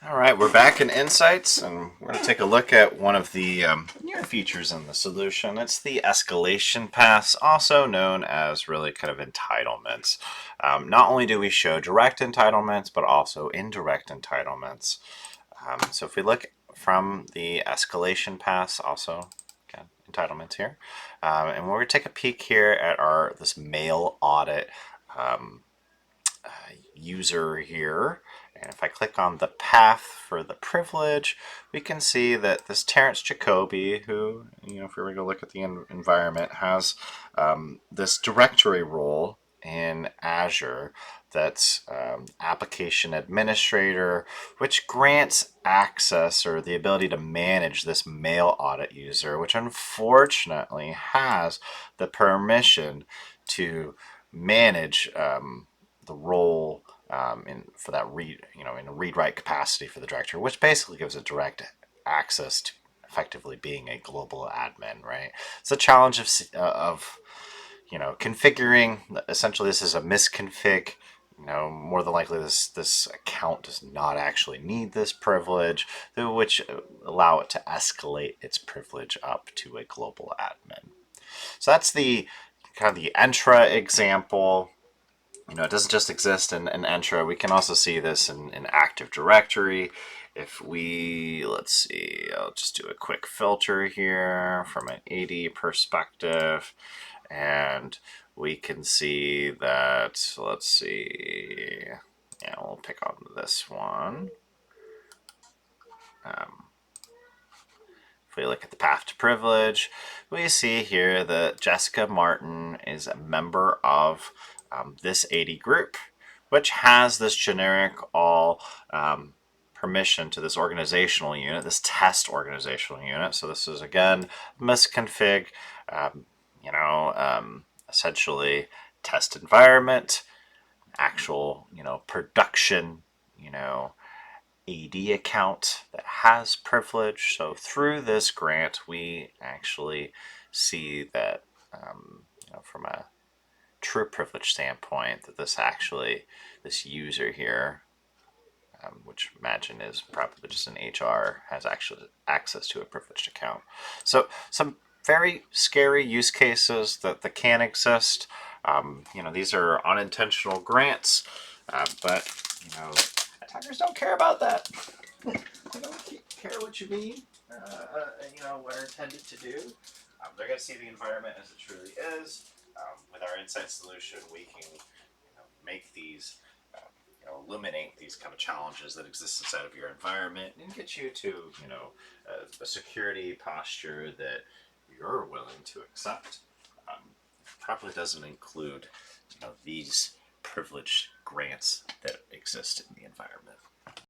All right, we're back in Insights, and we're going to take a look at one of the newer features in the solution. It's the escalation paths, also known as really kind of entitlements. Not only do we show direct entitlements, but also indirect entitlements. So if we look from the escalation paths, also again, entitlements here, and we're going to take a peek here at our this mail audit um, user here. And if I click on the path for the privilege, we can see that this Terrence Jacoby, who, if we were to look at the environment, has this directory role in Azure that's application administrator, which grants access or the ability to manage this mail audit user, which unfortunately has the permission to manage the role for that in a read write capacity for the director, which basically gives it direct access to effectively being a global admin, right? It's a challenge of configuring. Essentially, this is a misconfig. More than likely, this account does not actually need this privilege, which allow it to escalate its privilege up to a global admin. So that's the kind of the Entra example. It doesn't just exist in Entra. We can also see this in Active Directory. If we, let's see, I'll just do a quick filter here from an AD perspective. And we can see that, let's see, yeah, we'll pick on this one. Um, if we look at the path to privilege, we see here that Jessica Martin is a member of this AD group, which has this generic all permission to this organizational unit, this test organizational unit. So this is, again, misconfig, um, essentially test environment, actual, production, AD account that has privilege. So through this grant, we actually see that, from a true privilege standpoint, that this user here, which imagine is probably just an HR, has actually access to a privileged account. So some very scary use cases that can exist. These are unintentional grants, but attackers don't care about that. They don't care what you mean. What are intended to do. They're going to see the environment as it truly is. With our insight solution, we can make these eliminate these kind of challenges that exist inside of your environment and get you to a security posture that you're willing to accept. Probably doesn't include these privileged grants that exist in the environment.